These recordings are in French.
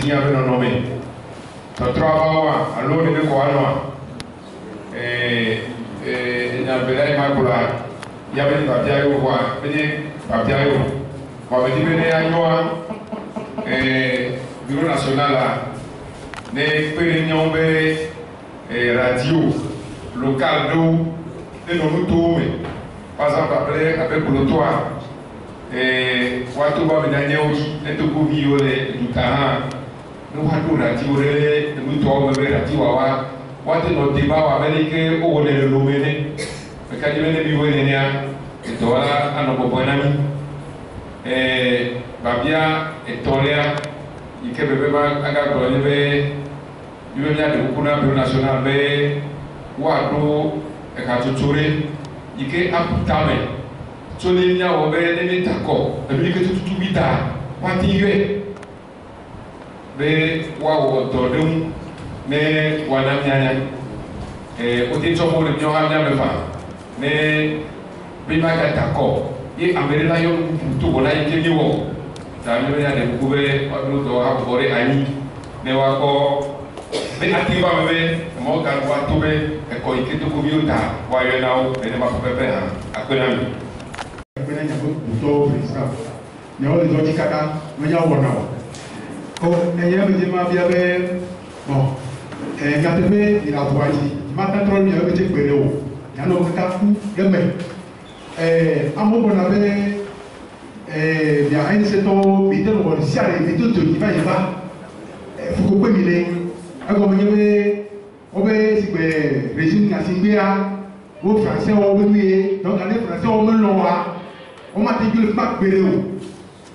il y avait un nommé. Tu travailles à l'eau de Koanoa. Et il y avait là, il y avait des papiers au roi, des papiers au. On avait dit, venez à Yoa, bureau national là, les pérénions radio local d'eau, et nous tournons. Par exemple, après le trottoir, et Watuba Medanios, et tout pour vivre du Tahan, nous avons radio, nous tournons radio, Watu no débat avec au on est le lomene, mais quand il vient de vivre et voilà, à nos bon ami, et Babia et Toria, il y a bébé Maga il veut bien de beaucoup de bureau national, mais Watu et Katuture. Il y a un peu de temps. Si on est d'accord, il y a tout vite. Mais mais activement, moi, quand je vois tout le monde, il y a tout le monde qui est régime Nassingéa, aux Français ont venu, donc les Français ont mené on m'a dit que le pape Béréo,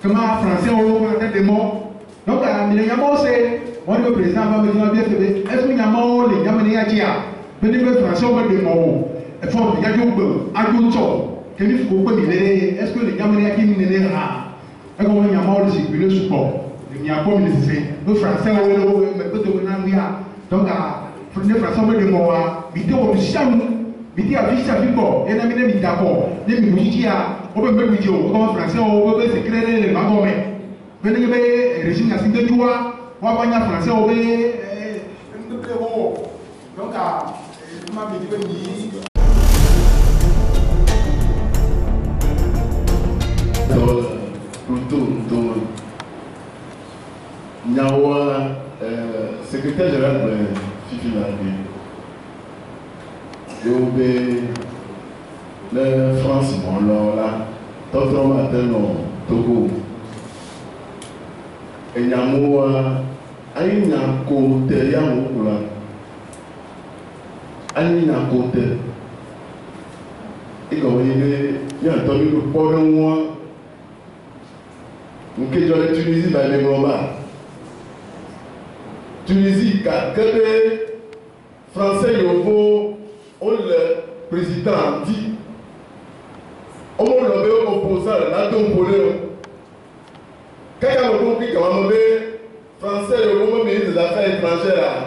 comment les Français ont fait des morts. Donc, c'est, moi le président va me dire, est-ce qu'il y a mort, les Yamanéa qui a, venez les Français ont fait des morts, et fort, il y a du beurre, à du sol, que nous faut pas est-ce que les Yamanéa qui n'est pas, et comment il y a mort de circuler sous port, il n'y a pas de lycée, les Français ont fait des morts, donc, les Français ont fait des morts, mais au champ, mais à vie, ça fait quoi, et n'a mis d'accord, les musiques, on peut même dire, comment Français ont fait des créer les wagons. Venez le régime national de Joua, on va pas Français au donc secrétaire général de Fifi le France, là, d'autres matin, Togo. Et il y a un côté, il y a un côté. Et comme il y a un temps de pour moi, nous qui sommes en Tunisie, les Global. Tunisie, quand les Français ont le président dit, on l'a opposé à la Napoléon. Quand il y a compris que les Français, le ministre des Affaires étrangères,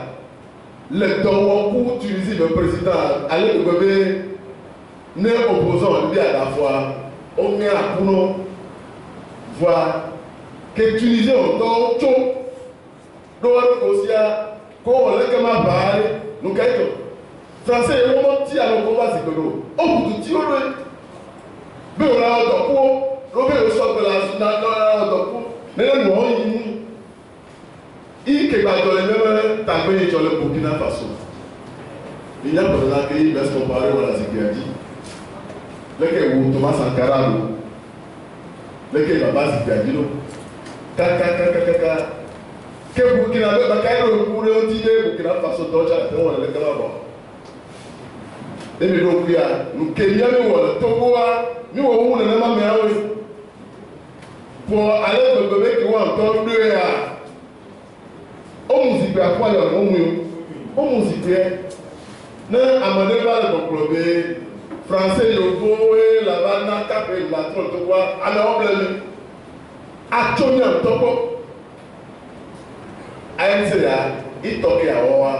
le Towakou Tunisie, le président, allait ne opposant lui à la fois, on met à Pouno, voir que Tunisie ont donc tout, nous avons aussi qu'on les camarades parlent, nous quelques Français, ils vont tirer à nos combats, c'est que nous, on peut tirer, mais on a un topo, on veut le choc de la topo. Mais là, nous, il y a même tapé sur le Burkina Faso. Il y a pas de pays, mais ce qu'on parle de la sécurité. Là, il y a Thomas Sankara, là, il y a la base sécurité. Que Burkina Faso, quand il y a un petit Burkina Faso, donc, on a le Cameroun. Et nous, Kenya, nous, Togo, nous, on a même pour aller me bébé qui va entendre deux à on musique à quoi il y a on musique ne amène pas le club français yobo et la bande capé la trente trois à la problème à Tony en topo à NCA il toque à Owa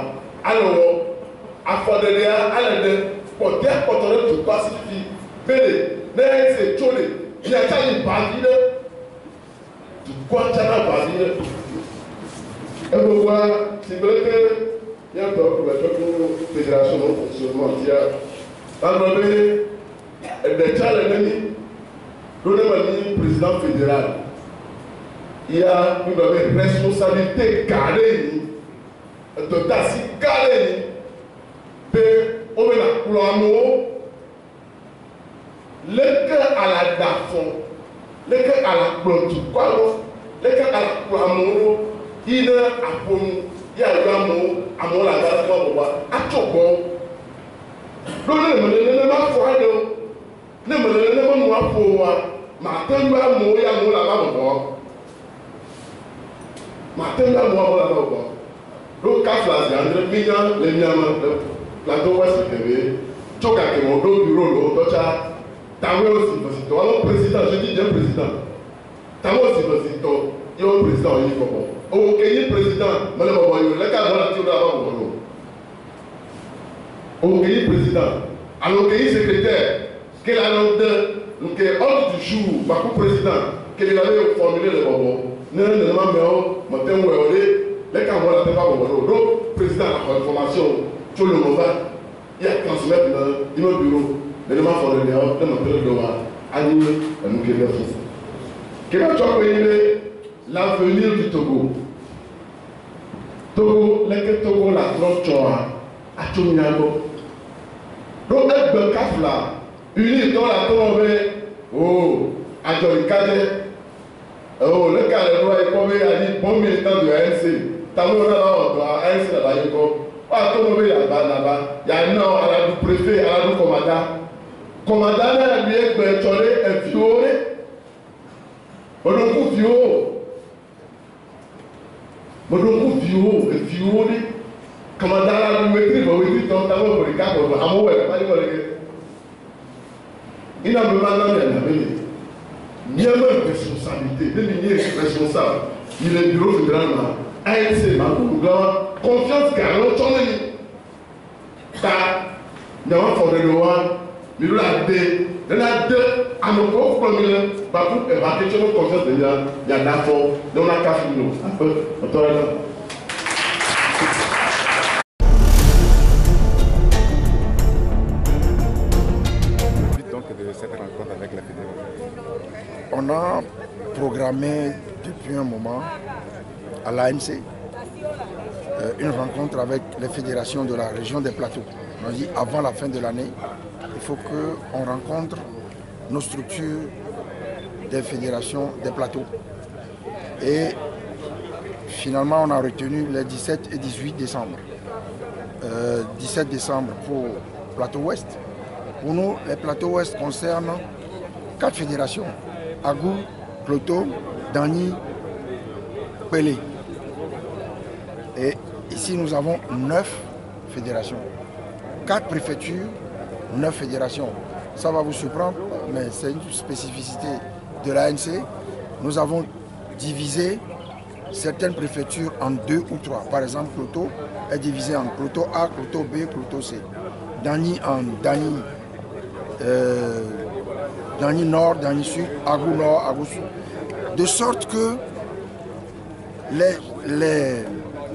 alors à Fodélia à l'aide pour dire pour te tout pacifier bébé ne c'est Tony il y a ça une partie de quoi ça va passer Et pourquoi, si vous voulez que il y a un peu de fédération de fonctionnement, il y a des challenges, le président fédéral, il y a une responsabilité carrée, de tassi carrée, de Omena Koulamou, le cœur à la dafon, le cœur à la plotou, le cœur à la Koulamou, il a appris. Il y a un mot, à mon langage, à Tchoko. Donc, ne m'a pas de. Ne me moi pour moi. Matin, moi, il y a mon là-bas. Matin, moi, là-bas. Donc, quand la André Mignan, les miens, la Ouest TV, Tchoka qui mon bureau, Tocha, Tawe aussi, toi, mon président, je dis bien président. Tawe aussi, il y a un président, il y a au Kenya président, madame Boyo, le cas de la Tioula Boyo. Au Kenya président, alors Kenya secrétaire, qu'elle a l'ordre, ordre du jour, Bakou président, qu'elle avait formulé le Bobo. Non, non, non, matin où le cas de la Tioula Boyo. Donc, président, la information, tout le monde, il y a transmettre dans le bureau, le demande formulé, le matin de l'Oa, animé, et nous qui le faisons. Quel est l'avenir du Togo? Togo, le Togo la tronchoa, à Tuminago. Donc, le Kafla, uni dans la tombe, oh, à Jolikade, oh, le cas de loi est comme il a dit, bon militant de ANC, Tamou là, ANC là-bas, il y a tombe là-bas, il y a un an à la préfet, à la commandant. Commandant, lui est bétonné et violé. On a un violé. Modongo violé, commandant la maîtrise, vous dites ton talon pour les cas, à mon web, pas de collègues. Il a demandé à la responsabilité, de ministres responsables, il est bureau fédéral, ANC, confiance car l'autre n'a pas fondé le roi, mais il a deux, à nos pauvres premiers, Bakou et Bakou, tu as confiance de il y a d'abord, dans la café, un peu, donc de cette rencontre avec la fédération. On a programmé depuis un moment à l'ANC une rencontre avec les fédérations de la région des plateaux. On a dit avant la fin de l'année, il faut qu'on rencontre nos structures des fédérations des plateaux. Et finalement, on a retenu les 17 et 18 décembre. 17 décembre pour Plateau Ouest. Pour nous, les plateaux Ouest concernent 4 fédérations. Agou, Cloto, Dani, Pelé. Et ici, nous avons 9 fédérations. 4 préfectures, 9 fédérations. Ça va vous surprendre, mais c'est une spécificité de l'ANC. Nous avons divisé certaines préfectures en 2 ou 3. Par exemple, Cloto est divisé en Cloto A, Cloto B, Cloto C. Dani en Dani, Dani Nord, Dani Sud, Agou Nord, Agou Sud. De sorte que les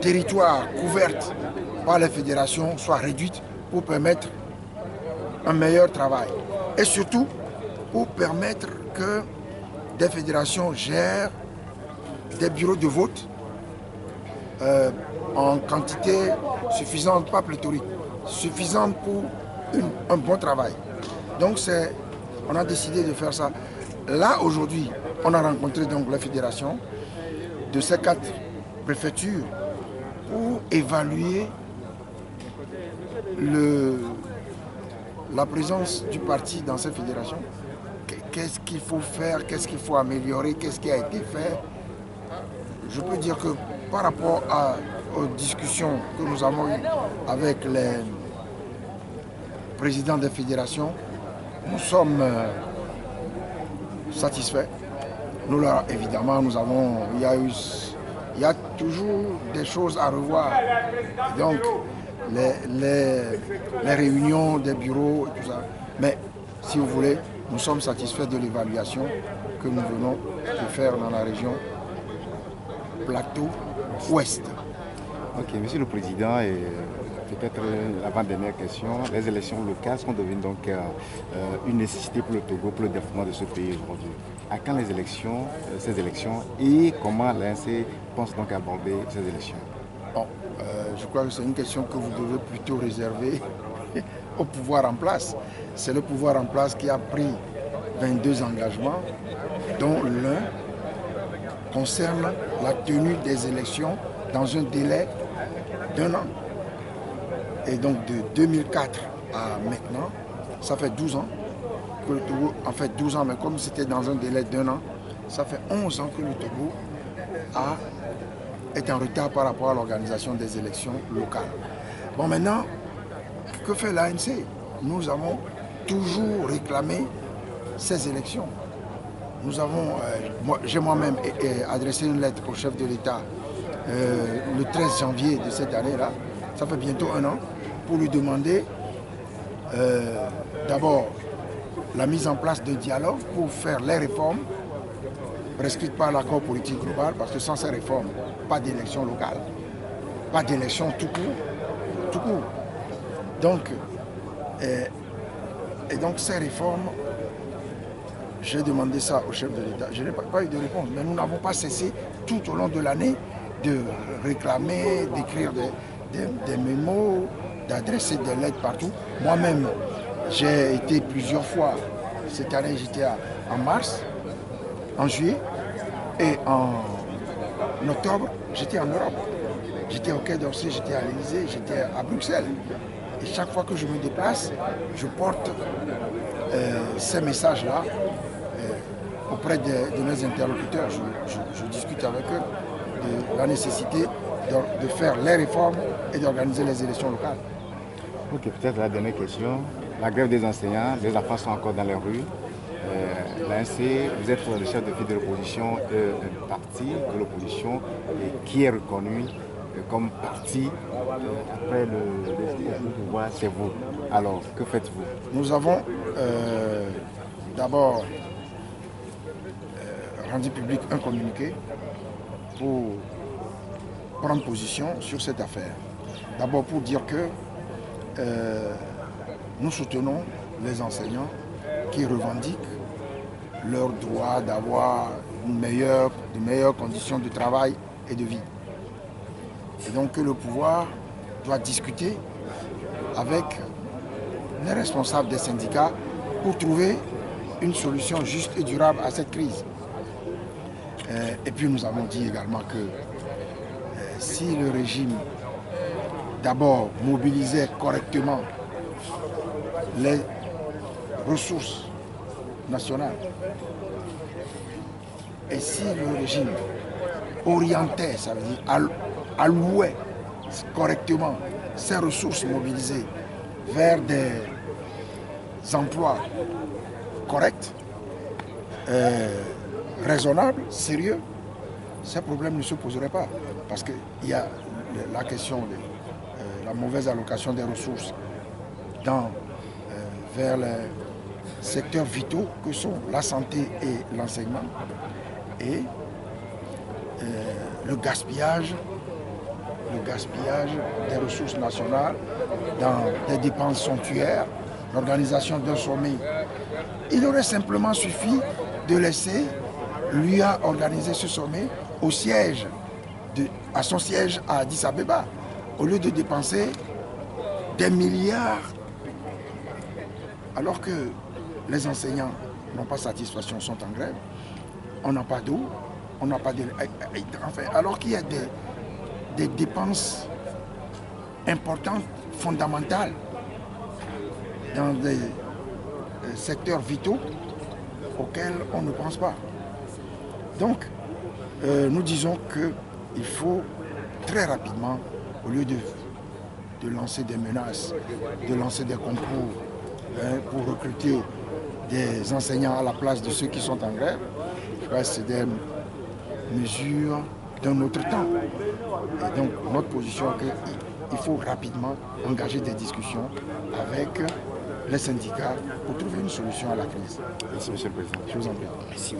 territoires couverts par les fédérations soient réduits pour permettre un meilleur travail. Et surtout, pour permettre que des fédérations gèrent des bureaux de vote en quantité suffisante, pas pléthorique, suffisante pour un bon travail. Donc on a décidé de faire ça. Là, aujourd'hui, on a rencontré donc les fédérations de ces 4 préfectures pour évaluer la présence du parti dans ces fédérations. Qu'est-ce qu'il faut faire, qu'est-ce qu'il faut améliorer, qu'est-ce qui a été fait. Je peux dire que par rapport aux discussions que nous avons eues avec les présidents des fédérations, nous sommes satisfaits. Nous là, évidemment, il y a toujours des choses à revoir. Donc, les réunions des bureaux et tout ça. Mais si vous voulez, nous sommes satisfaits de l'évaluation que nous venons de faire dans la région Plateau Ouest. Ok, Monsieur le Président, et peut-être l'avant-dernière question. Les élections locales sont devenues donc une nécessité pour le Togo, pour le développement de ce pays aujourd'hui. À quand les élections, ces élections, et comment l'ANC pense donc aborder ces élections? Bon, je crois que c'est une question que vous devez plutôt réserver au pouvoir en place. C'est le pouvoir en place qui a pris 22 engagements, dont l'un concerne la tenue des élections dans un délai d'1 an. Et donc de 2004 à maintenant, ça fait 12 ans que le Togo, en fait 12 ans, mais comme c'était dans un délai d'1 an, ça fait 11 ans que le Togo est en retard par rapport à l'organisation des élections locales. Bon, maintenant, que fait l'ANC? Nous avons toujours réclamé ces élections. Nous avons, j'ai moi-même adressé une lettre au chef de l'État le 13 janvier de cette année-là, ça fait bientôt 1 an, pour lui demander d'abord la mise en place d'un dialogue pour faire les réformes prescrites par l'accord politique global, parce que sans ces réformes, pas d'élection locale, pas d'élection tout court. Tout court. Donc, et donc ces réformes, j'ai demandé ça au chef de l'État, je n'ai pas eu de réponse, mais nous n'avons pas cessé tout au long de l'année de réclamer, d'écrire des mémos, d'adresser des lettres partout. Moi-même, j'ai été plusieurs fois, cette année j'étais en mars, en juillet, et en octobre, j'étais en Europe. J'étais au Quai d'Orsay, j'étais à l'Élysée, j'étais à Bruxelles. Et chaque fois que je me déplace, je porte ces messages-là auprès de mes interlocuteurs. Je discute avec eux de la nécessité de faire les réformes et d'organiser les élections locales. Ok, peut-être la dernière question. La grève des enseignants, les enfants sont encore dans les rues. L'ANC, vous êtes le chef de file de l'opposition, un parti de l'opposition qui est reconnu comme parti après le pouvoir, c'est vous. Alors, que faites-vous? Nous avons d'abord rendu public un communiqué pour prendre position sur cette affaire. D'abord pour dire que nous soutenons les enseignants qui revendiquent leur droit d'avoir de meilleures conditions de travail et de vie. Et donc que le pouvoir doit discuter avec les responsables des syndicats pour trouver une solution juste et durable à cette crise. Et puis nous avons dit également que si le régime d'abord mobilisait correctement les ressources nationales et si le régime orientait, ça veut dire allouait correctement ces ressources mobilisées vers des emplois corrects, raisonnables, sérieux, ces problèmes ne se poseraient pas. Parce qu'il y a la question de la mauvaise allocation des ressources vers les secteurs vitaux que sont la santé et l'enseignement, et le gaspillage des ressources nationales dans des dépenses somptuaires, l'organisation d'un sommet. Il aurait simplement suffi de laisser l'UA organiser ce sommet à son siège à Addis Abeba, au lieu de dépenser des milliards, alors que les enseignants n'ont pas satisfaction, sont en grève, on n'a pas d'eau, on n'a pas de... Enfin, alors qu'il y a des dépenses importantes, fondamentales, dans des secteurs vitaux auxquels on ne pense pas. Donc, nous disons qu'il faut très rapidement, au lieu de lancer des menaces, de lancer des concours pour recruter des enseignants à la place de ceux qui sont en grève, c'est des mesures d'un autre temps. Et donc, notre position est qu'il faut rapidement engager des discussions avec les syndicats pour trouver une solution à la crise. Merci, Monsieur le Président. Je vous en prie. Merci.